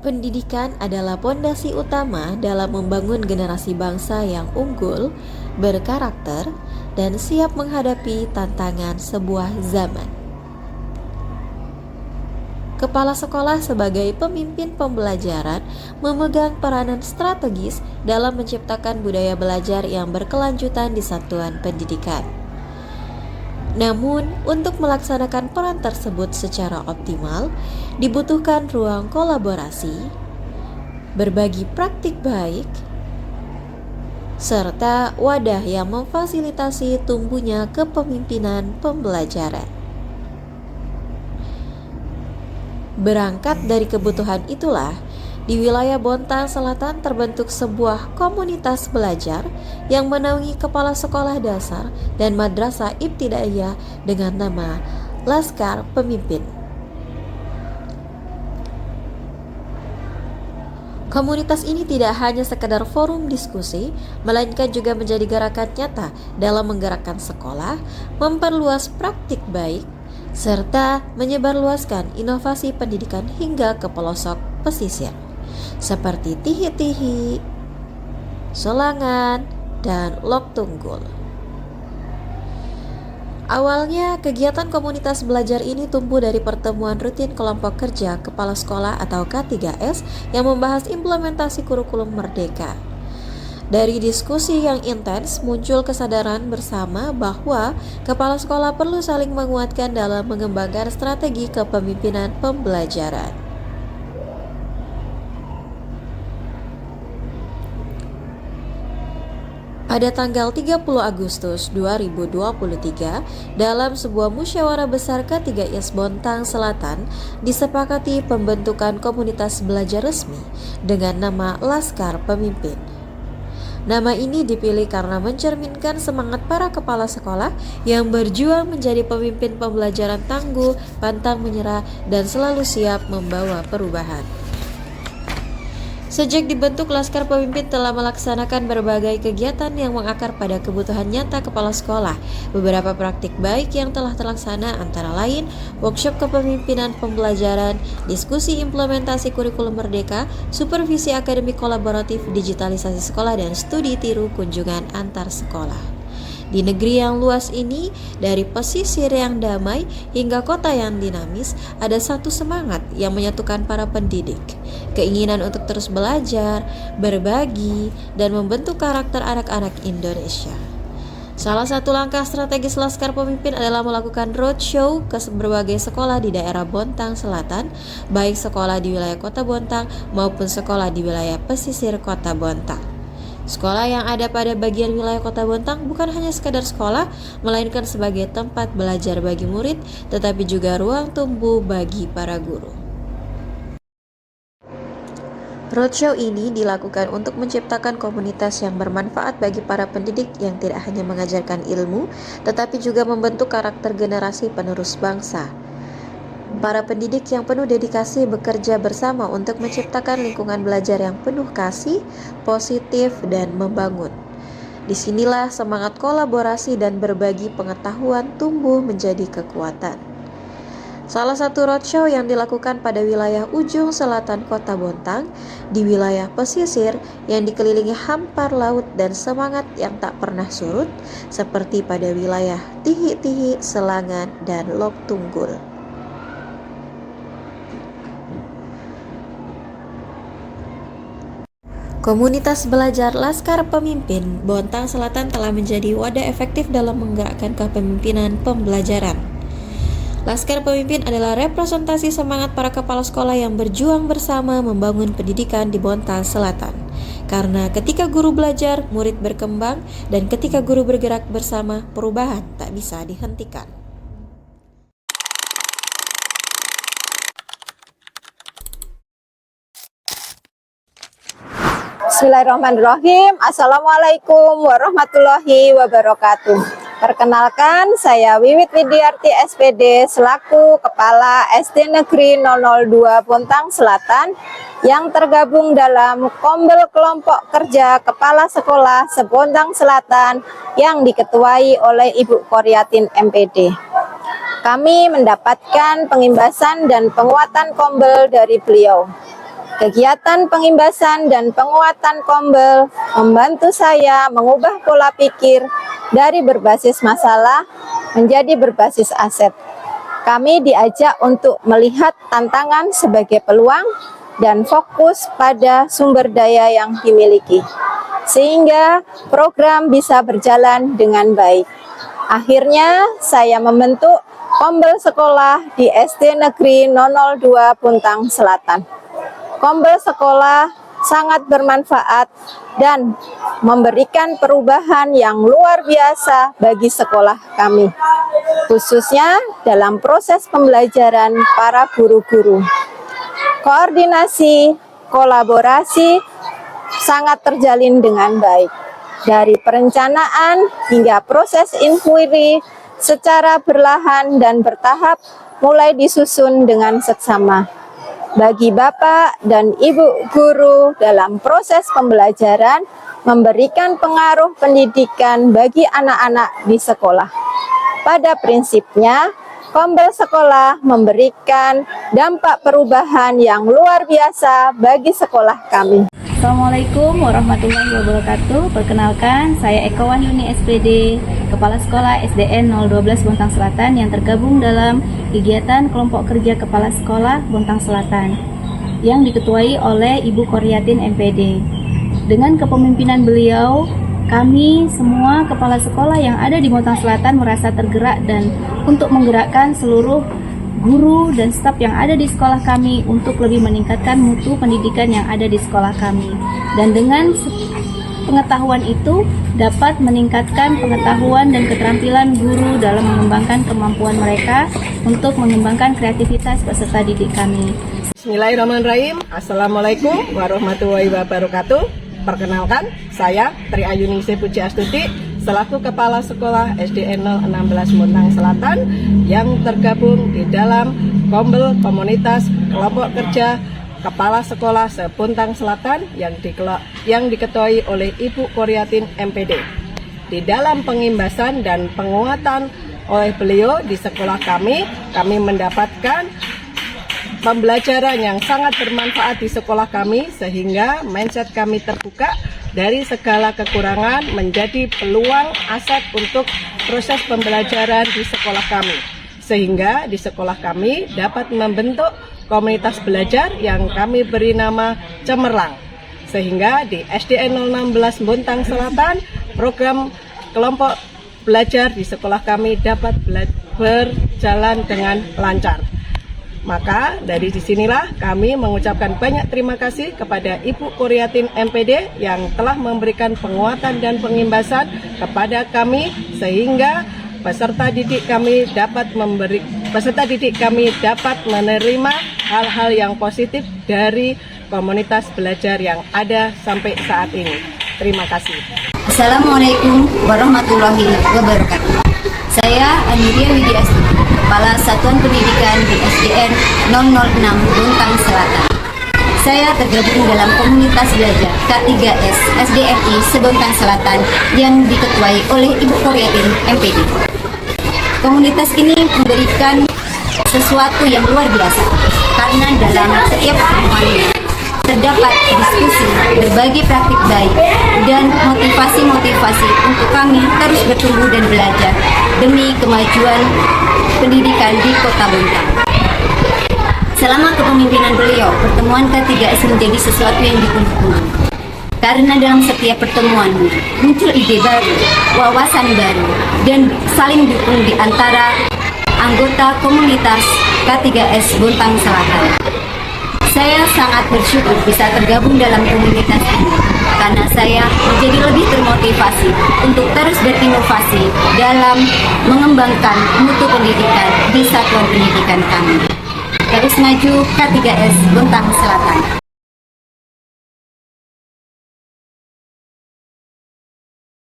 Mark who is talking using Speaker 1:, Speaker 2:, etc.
Speaker 1: Pendidikan adalah pondasi utama dalam membangun generasi bangsa yang unggul, berkarakter, dan siap menghadapi tantangan sebuah zaman. Kepala sekolah sebagai pemimpin pembelajaran memegang peranan strategis dalam menciptakan budaya belajar yang berkelanjutan di satuan pendidikan. Namun, untuk melaksanakan peran tersebut secara optimal, dibutuhkan ruang kolaborasi, berbagi praktik baik, serta wadah yang memfasilitasi tumbuhnya kepemimpinan pembelajaran. Berangkat dari kebutuhan itulah, di wilayah Bontang Selatan terbentuk sebuah komunitas belajar yang menaungi kepala sekolah dasar dan madrasah ibtidaiyah dengan nama Laskar Pemimpin. Komunitas ini tidak hanya sekedar forum diskusi, melainkan juga menjadi gerakan nyata dalam menggerakkan sekolah, memperluas praktik baik, serta menyebarluaskan inovasi pendidikan hingga ke pelosok pesisir seperti Tihi-Tihi, Solangan, dan Lok Tunggul. Awalnya, kegiatan komunitas belajar ini tumbuh dari pertemuan rutin kelompok kerja kepala sekolah atau K3S yang membahas implementasi kurikulum Merdeka. Dari diskusi yang intens, muncul kesadaran bersama bahwa kepala sekolah perlu saling menguatkan dalam mengembangkan strategi kepemimpinan pembelajaran. Pada tanggal 30 Agustus 2023, dalam sebuah musyawarah besar K3S Bontang Selatan, disepakati pembentukan komunitas belajar resmi dengan nama Laskar Pemimpin. Nama ini dipilih karena mencerminkan semangat para kepala sekolah yang berjuang menjadi pemimpin pembelajaran tangguh, pantang menyerah, dan selalu siap membawa perubahan. Sejak dibentuk, Laskar Pemimpin telah melaksanakan berbagai kegiatan yang mengakar pada kebutuhan nyata kepala sekolah. Beberapa praktik baik yang telah terlaksana antara lain workshop kepemimpinan pembelajaran, diskusi implementasi kurikulum Merdeka, supervisi akademik kolaboratif, digitalisasi sekolah, dan studi tiru kunjungan antar sekolah. Di negeri yang luas ini, dari pesisir yang damai hingga kota yang dinamis, ada satu semangat yang menyatukan para pendidik. Keinginan untuk terus belajar, berbagi, dan membentuk karakter anak-anak Indonesia. Salah satu langkah strategis Laskar Pemimpin adalah melakukan roadshow ke berbagai sekolah di daerah Bontang Selatan, baik sekolah di wilayah Kota Bontang maupun sekolah di wilayah pesisir Kota Bontang. Sekolah yang ada pada bagian wilayah Kota Bontang bukan hanya sekadar sekolah, melainkan sebagai tempat belajar bagi murid, tetapi juga ruang tumbuh bagi para guru. Roadshow ini dilakukan untuk menciptakan komunitas yang bermanfaat bagi para pendidik yang tidak hanya mengajarkan ilmu, tetapi juga membentuk karakter generasi penerus bangsa. Para pendidik yang penuh dedikasi bekerja bersama untuk menciptakan lingkungan belajar yang penuh kasih, positif, dan membangun. Disinilah semangat kolaborasi dan berbagi pengetahuan tumbuh menjadi kekuatan. Salah satu roadshow yang dilakukan pada wilayah ujung selatan Kota Bontang, di wilayah pesisir yang dikelilingi hampar laut dan semangat yang tak pernah surut, seperti pada wilayah Tihi-Tihi, Selangan, dan Lok Tunggul. Komunitas belajar Laskar Pemimpin Bontang Selatan telah menjadi wadah efektif dalam menggerakkan kepemimpinan pembelajaran. Laskar Pemimpin adalah representasi semangat para kepala sekolah yang berjuang bersama membangun pendidikan di Bontang Selatan. Karena ketika guru belajar, murid berkembang, dan ketika guru bergerak bersama, perubahan tak bisa dihentikan.
Speaker 2: Bismillahirrahmanirrahim. Assalamualaikum warahmatullahi wabarakatuh. Perkenalkan, saya Wiwit Widiarti SPD selaku Kepala SD Negeri 002 Bontang Selatan yang tergabung dalam Kombel Kelompok Kerja Kepala Sekolah Sebontang Selatan yang diketuai oleh Ibu Koryatin MPD. Kami mendapatkan pengimbasan dan penguatan kombel dari beliau. Kegiatan pengimbasan dan penguatan Kombel membantu saya mengubah pola pikir dari berbasis masalah menjadi berbasis aset. Kami diajak untuk melihat tantangan sebagai peluang dan fokus pada sumber daya yang dimiliki, sehingga program bisa berjalan dengan baik. Akhirnya, saya membentuk Kombel Sekolah di SD Negeri 002 Puntang Selatan. Kombel Sekolah sangat bermanfaat dan memberikan perubahan yang luar biasa bagi sekolah kami, khususnya dalam proses pembelajaran para guru-guru. Koordinasi, kolaborasi sangat terjalin dengan baik. Dari perencanaan hingga proses inquiry secara perlahan dan bertahap mulai disusun dengan seksama. Bagi Bapak dan Ibu guru dalam proses pembelajaran memberikan pengaruh pendidikan bagi anak-anak di sekolah. Pada prinsipnya, Kombel Sekolah memberikan dampak perubahan yang luar biasa bagi sekolah kami.
Speaker 3: Assalamualaikum warahmatullahi wabarakatuh. Perkenalkan, saya Eko Wahyuni SPD, Kepala Sekolah SDN 012 Bontang Selatan yang tergabung dalam kegiatan kelompok kerja Kepala Sekolah Bontang Selatan yang diketuai oleh Ibu Koryatin MPD. Dengan kepemimpinan beliau, kami semua kepala sekolah yang ada di Bontang Selatan merasa tergerak dan untuk menggerakkan seluruh guru dan staf yang ada di sekolah kami untuk lebih meningkatkan mutu pendidikan yang ada di sekolah kami. Dan dengan pengetahuan itu dapat meningkatkan pengetahuan dan keterampilan guru dalam mengembangkan kemampuan mereka untuk mengembangkan kreativitas peserta didik kami.
Speaker 4: Bismillahirrahmanirrahim. Assalamualaikum warahmatullahi wabarakatuh. Perkenalkan, saya Tri Ayuningsih Puji Astuti selaku Kepala Sekolah SDN 016 Bontang Selatan yang tergabung di dalam Kombel Komunitas Kelompok Kerja Kepala Sekolah se-Bontang Selatan yang diketuai oleh Ibu Koryatin MPD. Di dalam pengimbasan dan penguatan oleh beliau di sekolah kami mendapatkan pembelajaran yang sangat bermanfaat di sekolah kami sehingga mindset kami terbuka dari segala kekurangan menjadi peluang aset untuk proses pembelajaran di sekolah kami. Sehingga di sekolah kami dapat membentuk komunitas belajar yang kami beri nama Cemerlang. Sehingga di SDN 016 Bontang Selatan, program kelompok belajar di sekolah kami dapat berjalan dengan lancar. Maka dari disinilah kami mengucapkan banyak terima kasih kepada Ibu Koryatin MPD yang telah memberikan penguatan dan pengimbasan kepada kami sehingga peserta didik kami dapat menerima hal-hal yang positif dari komunitas belajar yang ada sampai saat ini. Terima kasih.
Speaker 5: Assalamualaikum warahmatullahi wabarakatuh. Saya Aniria Widiastuti, Kepala Satuan Pendidikan di SDN 006 Bontang Selatan. Saya tergabung dalam komunitas belajar K3S SDNI Sebontang Selatan yang diketuai oleh Ibu Koryatin MPD. Komunitas ini memberikan sesuatu yang luar biasa karena dalam setiap pertemuannya terdapat diskusi, berbagai praktik baik, dan motivasi-motivasi untuk kami terus bertumbuh dan belajar demi kemajuan pendidikan di Kota Bontang. Selama kepemimpinan beliau, pertemuan K3S menjadi sesuatu yang ditunggu-tunggu. Karena dalam setiap pertemuan muncul ide baru, wawasan baru, dan saling dukung di antara anggota komunitas K3S Bontang Selatan. Saya sangat bersyukur bisa tergabung dalam komunitas ini karena saya menjadi lebih termotivasi untuk terus berinovasi dalam mengembangkan mutu pendidikan di satuan pendidikan kami. Terus maju K3S Bontang Selatan.